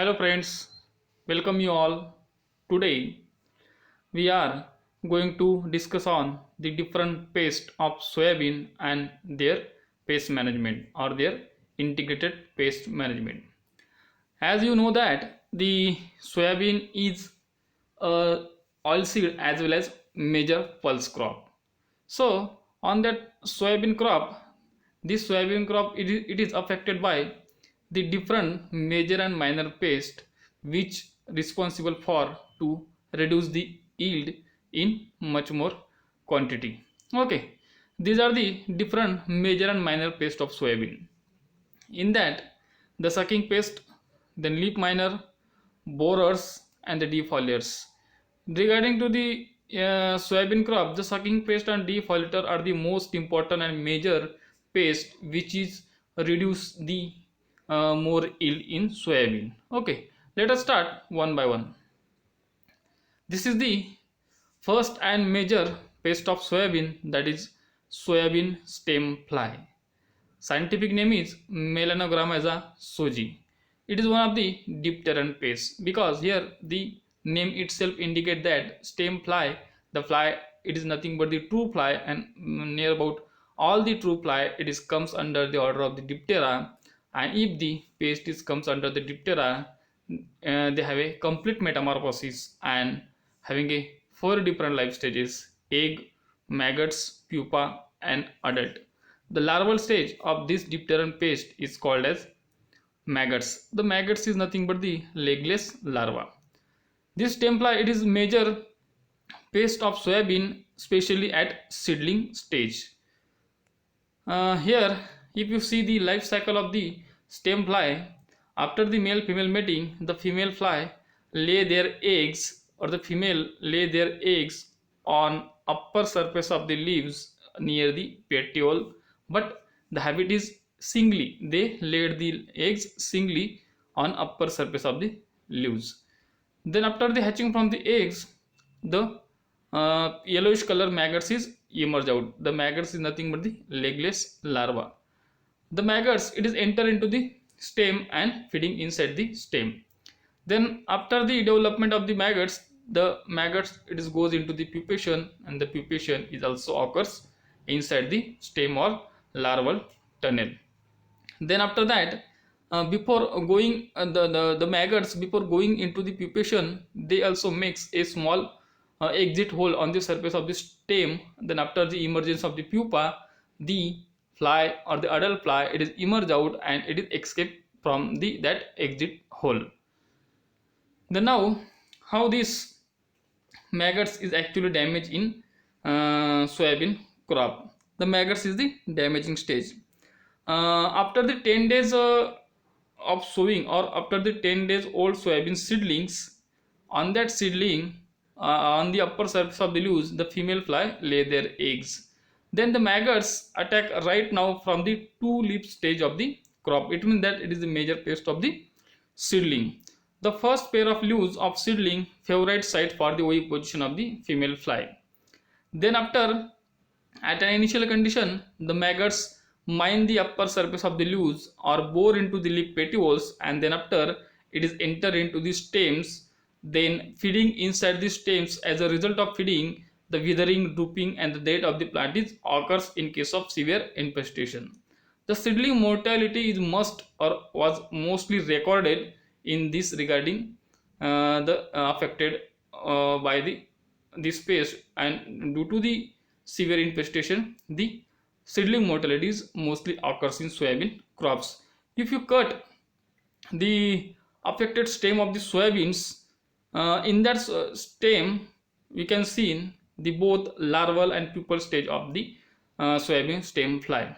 Hello friends, welcome you all. Today we are going to discuss on the different pest of soybean and their pest management or their integrated pest management. As you know that the soybean is a oilseed as well as major pulse crop. So on that soybean crop, this soybean crop it is affected by the different major and minor pest which responsible for to reduce the yield in much more quantity. Okay, these are the different major and minor pest of soybean. In that, the sucking pest, then leaf miner, borers, and the defoliators. Regarding to the soybean crop, the sucking pest and defoliator are the most important and major pest which is reduce the more yield in soybean. Okay, let us start one by one. This is the first and major pest of soybean, that is soybean stem fly. Scientific name is Melanogrammaza soji. It is one of the dipteran pests because here the name itself indicate that stem fly, the fly it is nothing but the true fly, and near about all the true fly it is comes under the order of the diptera. And if the pest is comes under the diptera, they have a complete metamorphosis and having a four different life stages: egg, maggots, pupa, and adult. The larval stage of this dipteran pest is called as maggots. The maggots is nothing but the legless larva. This templar it is major pest of soybean, especially at seedling stage. Here, if you see the life cycle of the stem fly, after the male female mating, the female fly lay their eggs, or the female lay their eggs on upper surface of the leaves near the petiole, but the habit is singly. They laid the eggs singly on upper surface of the leaves. Then after the hatching from the eggs, the yellowish color maggots is emerge out. The maggots is nothing but the legless larva. The maggots it is enter into the stem and feeding inside the stem. Then after the development of the maggots it is goes into the pupation, and the pupation is also occurs inside the stem or larval tunnel. Then after that, before going the maggots before going into the pupation, they also makes a small exit hole on the surface of the stem. Then after the emergence of the pupa, the fly or the adult fly it is emerge out and it is escape from the that exit hole. Then now, how this maggots is actually damaged in soybean crop. The maggots is the damaging stage. After the 10 days of sowing, or after the 10 days old soybean seedlings, on that seedling, on the upper surface of the leaves, the female fly lay their eggs. Then the maggots attack right now from the two leaf stage of the crop. It means that it is the major pest of the seedling. The first pair of leaves of seedling favorite site for the oviposition of the female fly. Then after, at an initial condition, the maggots mine the upper surface of the leaves or bore into the leaf petioles, and then after it is enter into the stems, then feeding inside the stems. As a result of feeding, the withering, drooping, and the death of the plant is occurs in case of severe infestation. The seedling mortality is must or was mostly recorded in this regarding the affected by the this pest, and due to the severe infestation, the seedling mortalities mostly occurs in soybean crops. If you cut the affected stem of the soybeans, in that stem we can see the both larval and pupal stage of the soybean stem fly.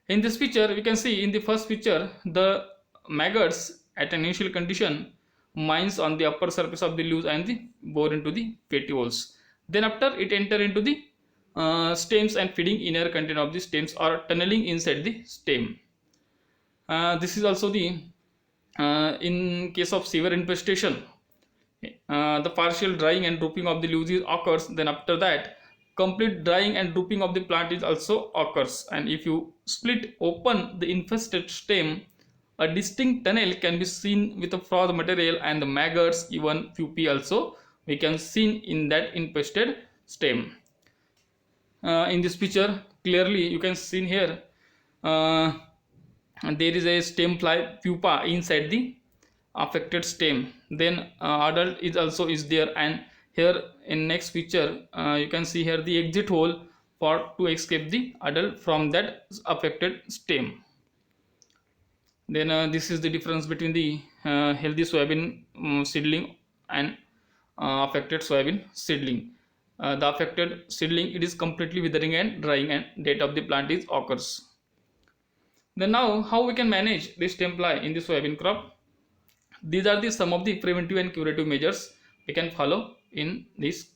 In this picture we can see, in the first picture, the maggots at an initial condition mines on the upper surface of the leaves and the bore into the petioles. Then after it enter into the stems and feeding inner content of the stems or tunneling inside the stem. This is also the in case of severe infestation, the partial drying and drooping of the leaves occurs. Then after that, complete drying and drooping of the plant is also occurs. And if you split open the infested stem, a distinct tunnel can be seen with the froth material and the maggots, even pupae also we can see in that infested stem. In this picture clearly you can see here, uh, there is a stem fly pupa inside the affected stem. Then adult is also is there, and here in next picture you can see here the exit hole for to escape the adult from that affected stem. Then this is the difference between the healthy soybean seedling and affected soybean seedling. The affected seedling, it is completely withering and drying, and death of the plant is occurs. Then now how we can manage this stem fly in the soybean crop? These are the some of the preventive and curative measures we can follow in this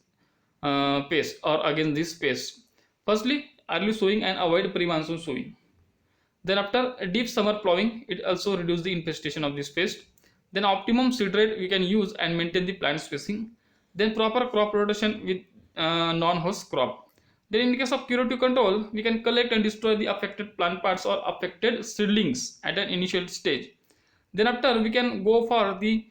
pest or against this pest. Firstly, early sowing and avoid pre-monsoon sowing. Then after a deep summer plowing, it also reduces the infestation of this pest. Then optimum seed rate we can use and maintain the plant spacing. Then proper crop rotation with non-host crop. Then in case of curative control, we can collect and destroy the affected plant parts or affected seedlings at an initial stage. Then after we can go for the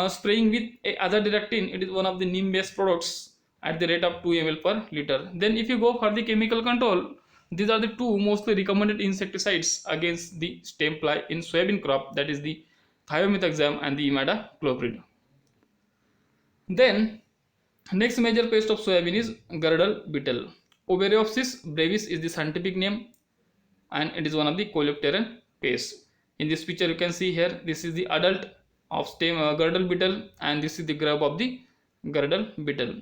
spraying with a azadirachtin. It is one of the neem based products at the rate of 2 ml per liter. Then if you go for the chemical control, these are the two mostly recommended insecticides against the stem fly in soybean crop, that is the thiamethoxam and the imidacloprid. Then next major pest of soybean is girdle beetle. Oberopsis brevis is the scientific name, and it is one of the coleopteran pests. In this picture you can see here, this is the adult of stem girdle beetle, and this is the grub of the girdle beetle.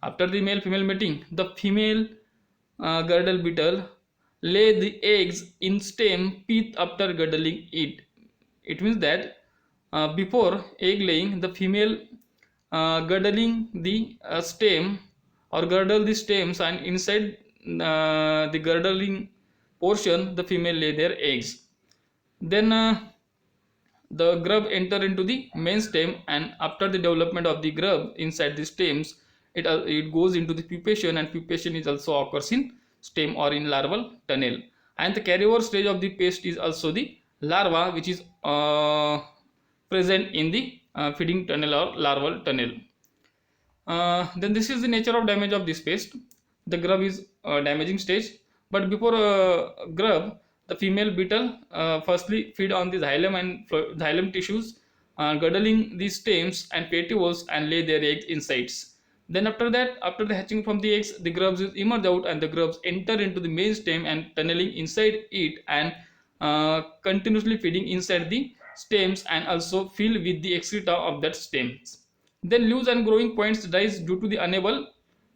After the male female mating, the female girdle beetle lay the eggs in stem pith after girdling it. It means that before egg laying, the female girdling the stem or girdle the stems, and inside the girdling portion the female lay their eggs. Then the grub enter into the main stem, and after the development of the grub inside the stems, it goes into the pupation, and pupation is also occurs in stem or in larval tunnel. And the carryover stage of the pest is also the larva, which is present in the feeding tunnel or larval tunnel. Then this is the nature of damage of this pest. The grub is damaging stage, but before grub, the female beetle firstly feed on the xylem and xylem tissues, girdling the stems and petioles and lay their eggs inside. Then after that, after the hatching from the eggs, the grubs is emerge out, and the grubs enter into the main stem and tunneling inside it, and continuously feeding inside the stems and also fill with the excreta of that stems. Then leaves and growing points dies due to the unable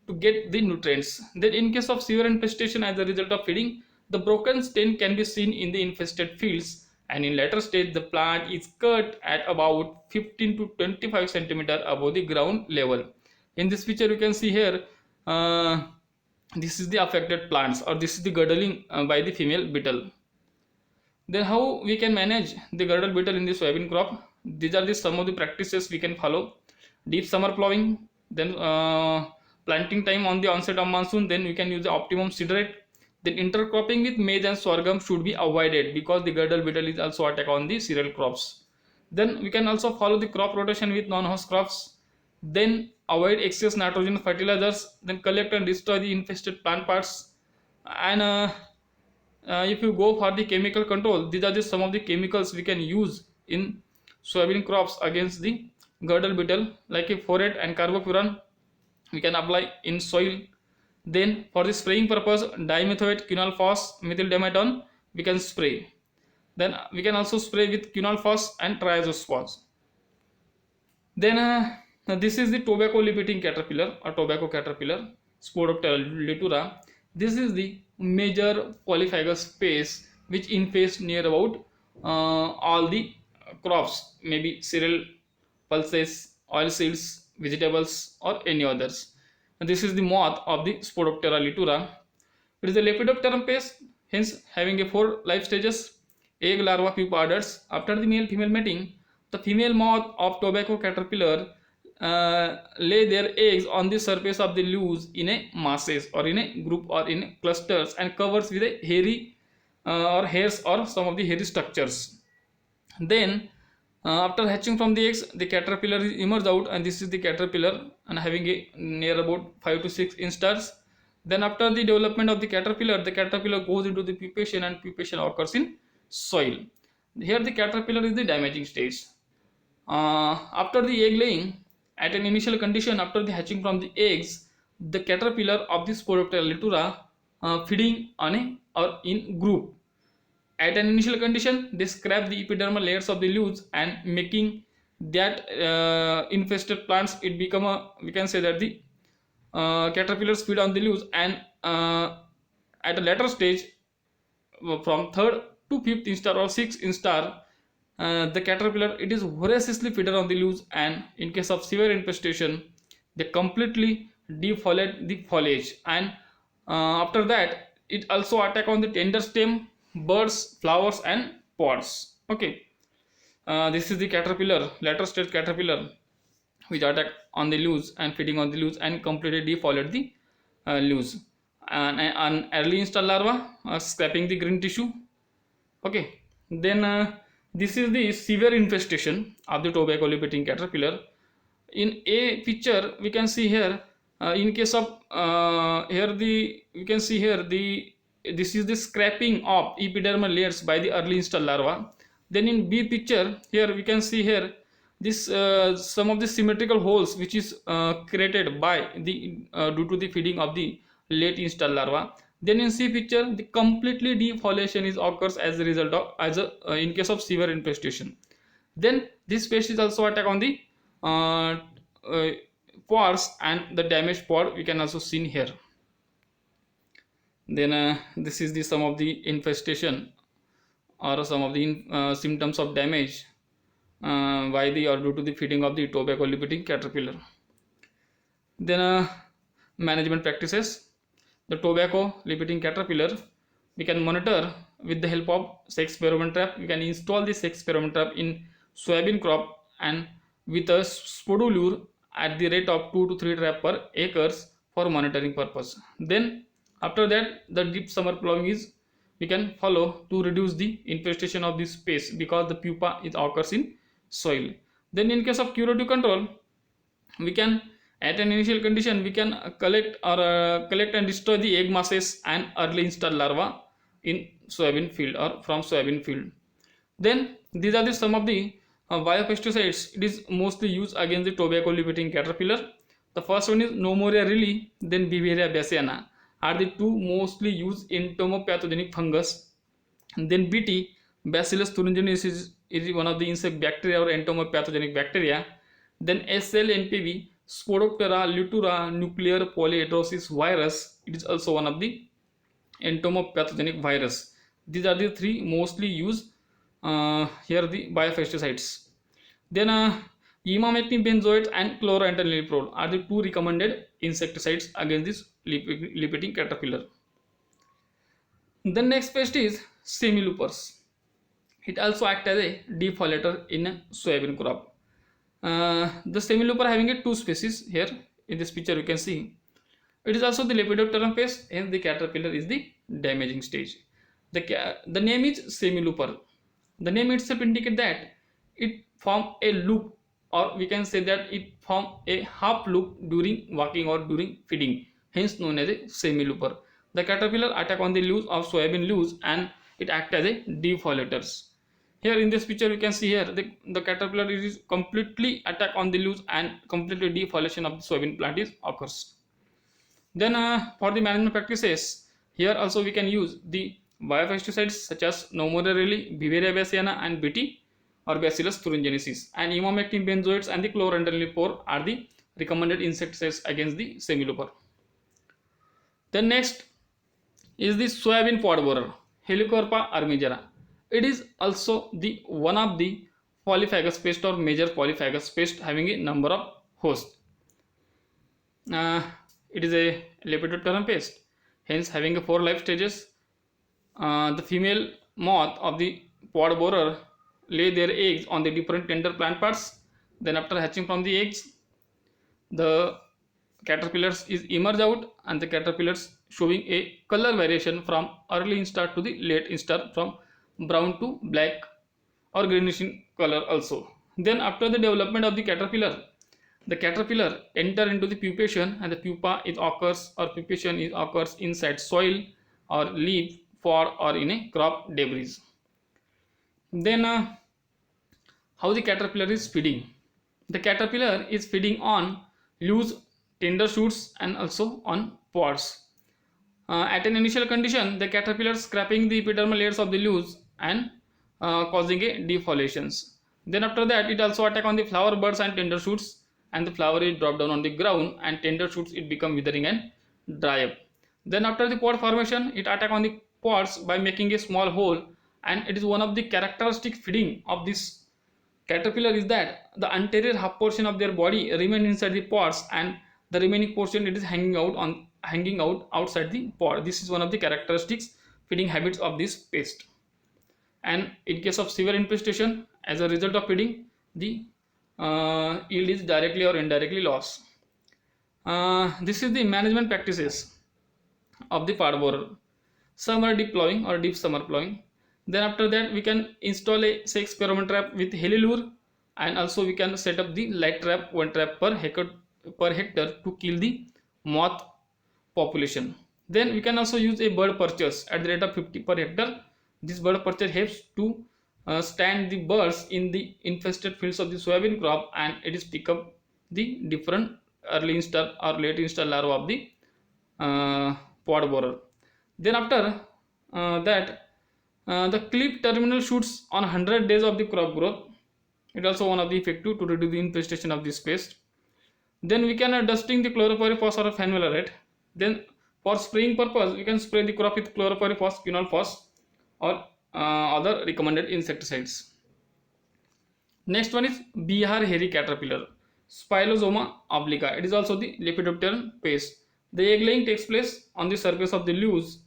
to get the nutrients. Then in case of severe infestation as a result of feeding, the broken stem can be seen in the infested fields, and in later stage the plant is cut at about 15 to 25 centimeter above the ground level. In this picture you can see here, this is the affected plants, or this is the girdling by the female beetle. Then how we can manage the girdle beetle in the soybean crop? These are the some of the practices we can follow. Deep summer plowing, then planting time on the onset of monsoon, then we can use the optimum seed rate. Then intercropping with maize and sorghum should be avoided, because the girdle beetle is also attack on the cereal crops. Then we can also follow the crop rotation with non-host crops. Then avoid excess nitrogen fertilizers. Then collect and destroy the infested plant parts. And if you go for the chemical control, these are just some of the chemicals we can use in soybean crops against the girdle beetle, like a Forate and carbofuran we can apply in soil. Then for the spraying purpose, dimethoate, quinalphos, methyldimetone we can spray. Then we can also spray with quinalphos and triazospos. Then this is the tobacco leaf eating caterpillar or tobacco caterpillar, Spodoptera litura. This is the major polyphagous pest which infests near about all the crops, maybe cereal, pulses, oil seeds, vegetables, or any others. And this is the moth of the Spodoptera litura. It is a lepidopteran pest, hence having a 4 life stages: egg, larva, pupa, adults. After the male female mating, the female moth of tobacco caterpillar lay their eggs on the surface of the leaves in a masses or in a group or in clusters, and covers with a hairy or hairs or some of the hairy structures. Then after hatching from the eggs, the caterpillar is emerged out, and this is the caterpillar and having a near about 5 to 6 instars. Then after the development of the caterpillar goes into the pupation, and pupation occurs in soil. Here the caterpillar is the damaging stage. After the egg laying, at an initial condition after the hatching from the eggs, the caterpillar of the Spodoptera litura feeding on a or in group. At an initial condition, they scrap the epidermal layers of the leaves and making that infested plants. It become a, we can say that the caterpillars feed on the leaves, and at a later stage, from third to fifth instar or sixth instar, the caterpillar it is voraciously feeder on the leaves, and in case of severe infestation, they completely defoliate the foliage, and after that it also attack on the tender stem, buds, flowers, and pods. Okay, this is the caterpillar, later stage caterpillar, which attack on the leaves and feeding on the leaves and completely defoliate the leaves. And an early instar larva scraping the green tissue. Okay, then this is the severe infestation of the tobacco leaf-eating caterpillar. In a picture we can see here, in case of here the we can see here the this is the scraping of epidermal layers by the early instar larva. Then in B picture, here we can see here this some of the symmetrical holes which is created by the due to the feeding of the late instar larva. Then in C picture, the completely defoliation is occurs as a result of in case of severe infestation. Then this pest is also attack on the uh, pods, and the damaged pod we can also see here. Then this is the some of the infestation or some of the symptoms of damage by the or due to the feeding of the tobacco leaf-eating caterpillar. Then management practices. The tobacco leaf-eating caterpillar we can monitor with the help of sex pheromone trap. We can install the sex pheromone trap in soybean crop and with a spodulure at the rate of 2 to 3 trap per acres for monitoring purpose. Then after that the deep summer plowing is we can follow to reduce the infestation of this pest, because the pupa is occurs in soil. Then in case of curative control, we can at an initial condition we can collect and destroy the egg masses and early instar larva in soybean field or from soybean field. Then these are the some of the biopesticides it is mostly used against the tobacco leaf-eating caterpillar. The first one is Nomoria rilli, then Beauveria bassiana are the two mostly used entomopathogenic fungus. And then BT, Bacillus thuringiensis is one of the insect bacteria or entomopathogenic bacteria. Then SLNPV, Spodoptera litura nuclear polyhedrosis virus, it is also one of the entomopathogenic virus. These are the three mostly used here the biopesticides. Then Emamectin benzoate and chlorantraniliprole are the two recommended insecticides against this leaf-eating caterpillar. The next pest is semiloopers. It also acts as a defoliator in a soybean crop. The semilooper having a two species here in this picture you can see. It is also the Lepidopteran pest, hence the caterpillar is the damaging stage. The name is semilooper. The name itself indicates that it form a loop, or we can say that it form a half loop during walking or during feeding, hence known as a semilooper. The caterpillar attack on the leaves of soybean leaves and it acts as a defoliators. Here in this picture you can see here the caterpillar is completely attack on the leaves and completely defoliation of the soybean plant is occurs. Then for the management practices, here also we can use the biopesticides such as Nomoria rilli, Beauveria bassiana and BT or Bacillus thuringiensis, and Emamectin benzoates and the chlorantraniliprole are the recommended insecticides against the semilooper. Then next is the soybean pod borer, Helicoverpa armigera. It is also the one of the polyphagous pest or major polyphagous pest having a number of hosts. It is a Lepidopteran pest, hence having a 4 life stages. The female moth of the pod borer lay their eggs on the different tender plant parts. Then after hatching from the eggs, the caterpillars is emerge out, and the caterpillars showing a color variation from early instar to the late instar, from brown to black or greenish in color also. Then after the development of the caterpillar enter into the pupation, and the pupa is occurs or pupation is occurs inside soil or leaf, pod, or in a crop debris. Then how the caterpillar is feeding? The caterpillar is feeding on loose tender shoots and also on pods. At an initial condition, the caterpillar scraping the epidermal layers of the leaves and causing a defoliations. Then after that, it also attack on the flower buds and tender shoots, and the flower is drop down on the ground, and tender shoots it become withering and dry up. Then after the pod formation, it attack on the pods by making a small hole, and it is one of the characteristic feeding of this caterpillar is that the anterior half portion of their body remain inside the pods, and the remaining portion it is hanging out outside the pod. This is one of the characteristics feeding habits of this pest. And in case of severe infestation as a result of feeding, the yield is directly or indirectly lost. This is the management practices of the pod borer. Some are deep plowing or deep summer plowing. Then after that, we can install a 6 pheromone trap with helilure, and also we can set up the light trap, one trap per hectare to kill the moth population. Then we can also use a bird purchase at the rate of 50 per hectare. This bird purchase helps to stand the birds in the infested fields of the soybean crop, and it is pick up the different early install or late install larvae of the pod borer. Then after that, the clip terminal shoots on 100 days of the crop growth. It also one of the effective to reduce the infestation of this pest. Then we can dusting the chlorpyrifos or phenvalerate. Then for spraying purpose, we can spray the crop with chlorpyrifos, quinolphos, or other recommended insecticides. Next one is Bihar hairy caterpillar, Spilozoma obliqua. It is also the lepidopteran pest. The egg laying takes place on the surface of the leaves,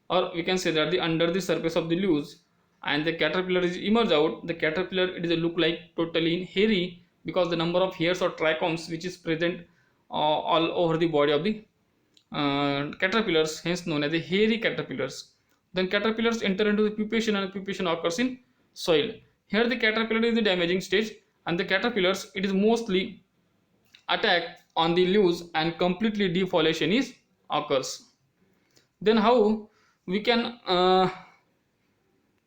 or we can say that the under the surface of the leaves, and the caterpillar is emerge out. The caterpillar it is a look like totally hairy because the number of hairs or trichomes which is present all over the body of the caterpillars, hence known as the hairy caterpillars. Then caterpillars enter into the pupation, and pupation occurs in soil. Here the caterpillar is the damaging stage, and the caterpillars it is mostly attack on the leaves, and completely defoliation is occurs. Then how we can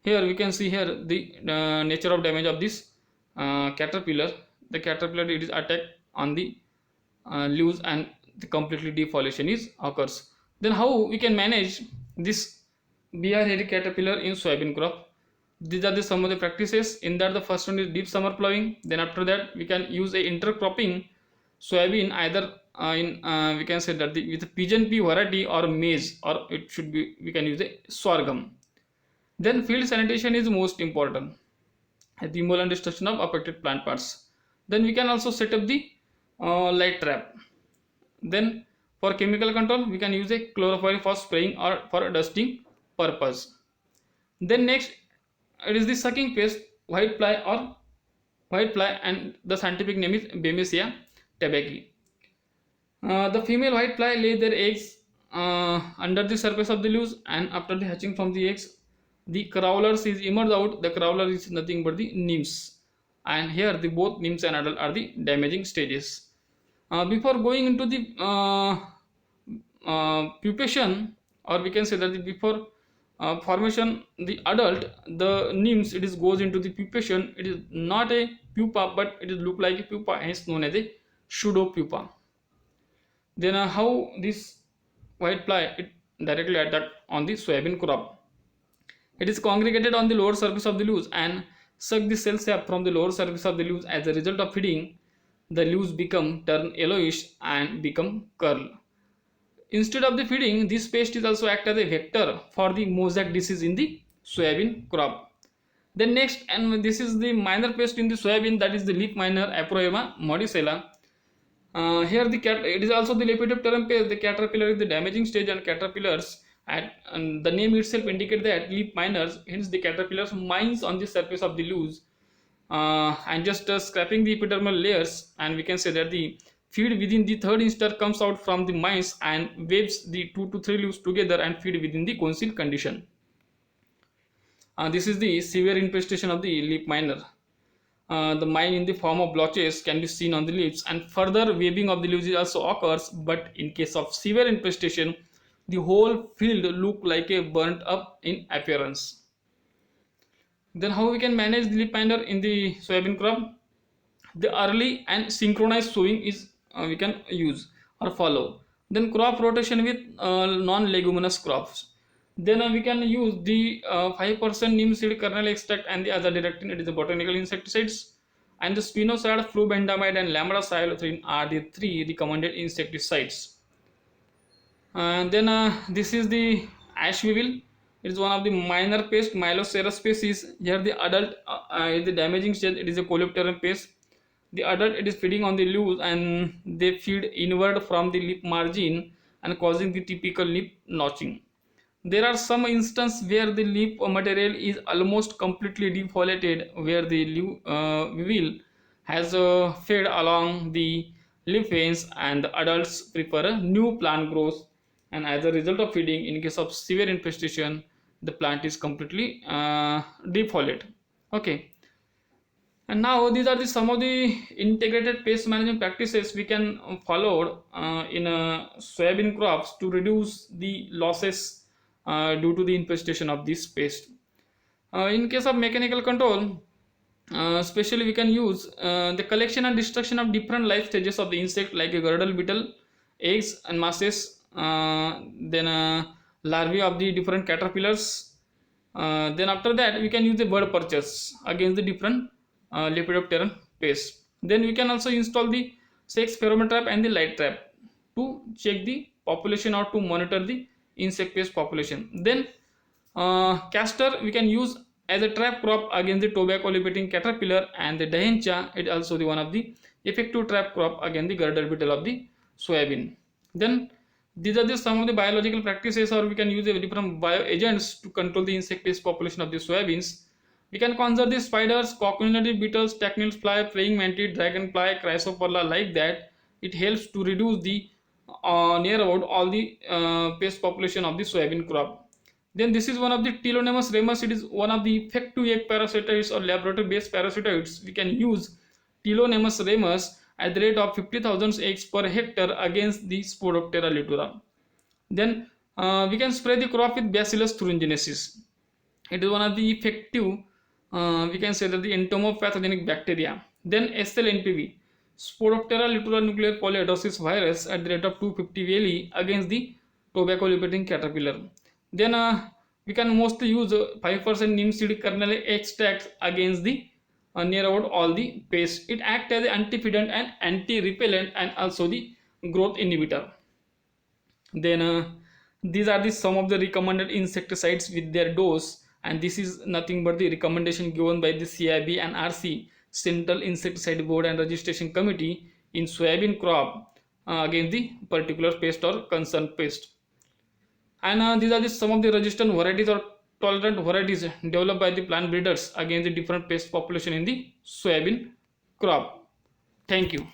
here we can see here the nature of damage of this caterpillar. The caterpillar it is attacked on the leaves, and the completely defoliation is occurs. Then how we can manage this Bihar hairy caterpillar in soybean crop? These are some of the practices. In that, the first one is deep summer plowing. Then after that, we can use a intercropping soybean either we can say that with a pigeon pea variety or maize, or it should be we can use a sorghum. Then field sanitation is most important, removal and destruction of affected plant parts. Then we can also set up the light trap. Then for chemical control, we can use a chlorpyrifos spraying or for dusting purpose. Then next, it is the sucking pest, white fly, and the scientific name is Bemisia tabaci. The female white fly lay their eggs under the surface of the leaves, and after the hatching from the eggs, the crawlers is emerged out. The crawler is nothing but the nymphs, and here the both nymphs and adult are the damaging stages. Before going into the pupation, or we can say that before formation the adult, the nymphs it is goes into the pupation. It is not a pupa, but it is look like a pupa, hence known as a pseudo pupa. Then how this white fly it directly attack on the soybean crop? It is congregated on the lower surface of the leaves and suck the cell sap from the lower surface of the leaves. As a result of feeding, the leaves turn yellowish and become curl. Instead of the feeding, this pest is also act as a vector for the mosaic disease in the soybean crop. Then next, and this is the minor pest in the soybean, that is the leaf miner Aproema modicella. Here it is also the lepidopteran pest. The caterpillar is the damaging stage, and caterpillars and the name itself indicate that leaf miners, hence the caterpillars mines on the surface of the leaves and just scraping the epidermal layers, and we can say that the feed within the third instar comes out from the mines and waves the 2 to 3 leaves together and feed within the concealed condition. This is the severe infestation of the leaf miner. The mine in the form of blotches can be seen on the leaves, and further webbing of the leaves also occurs. But in case of severe infestation, the whole field look like a burnt up in appearance. Then how we can manage the leaf miner in the soybean crop? The early and synchronized sowing is we can use or follow. Then crop rotation with non-leguminous crops. Then we can use the 5% neem seed kernel extract and the azadirachtin. It is the botanical insecticides. And the spinosad, flubendamide, and lambda-cyhalothrin are the three recommended insecticides. And then this is the ash weevil. It is one of the minor pest, Myloceras species. Here the adult is the damaging stage. It is a coleopteran pest. The adult, it is feeding on the leaves, and they feed inward from the leaf margin and causing the typical leaf notching. There are some instances where the leaf material is almost completely defoliated, where the leaf weevil has fed along the leaf veins, and the adults prefer a new plant growth. And as a result of feeding, in case of severe infestation, the plant is completely defoliate. Okay. And now these are the some of the integrated pest management practices we can follow in soybean crops to reduce the losses due to the infestation of this pest. In case of mechanical control, especially we can use the collection and destruction of different life stages of the insect, like a girdle beetle, eggs and masses, then larvae of the different caterpillars. Then after that we can use the bird purchase against the different lepidopteran pests. Then we can also install the sex pheromone trap and the light trap to check the population or to monitor the insect pest population. Then castor we can use as a trap crop against the tobacco leaping caterpillar, and the dihencha it also the one of the effective trap crop against the girdle beetle of the soybean. Then these are the some of the biological practices, or we can use the different bioagents to control the insect pest population of the soybeans. We can conserve the spiders, cockroach beetles, tachinid fly, praying mantis, dragonfly, chrysoperla, like that. It helps to reduce the near about all the pest population of the soybean crop. Then this is one of the Tilonemus ramus. It is one of the effective egg parasitoids or laboratory based parasitoids. We can use Tilonemus ramus at the rate of 50,000 eggs per hectare against the Spodoptera litura. Then we can spray the crop with Bacillus thuringiensis. It is one of the effective, we can say that the entomopathogenic bacteria. Then SLNPV, Spodoptera litura nuclear polyhedrosis virus, at the rate of 250 VLE against the tobacco leaping caterpillar. Then we can mostly use 5% neem seed kernel extract against the near about all the pests. It acts as an anti-fidant and anti-repellent and also the growth inhibitor. Then these are the some of the recommended insecticides with their dose, and this is nothing but the recommendation given by the CIB and RC, Central Insecticide Board and Registration Committee, in soybean crop against the particular pest or concerned pest. And these are the some of the resistant varieties or tolerant varieties developed by the plant breeders against the different pest population in the soybean crop. Thank you.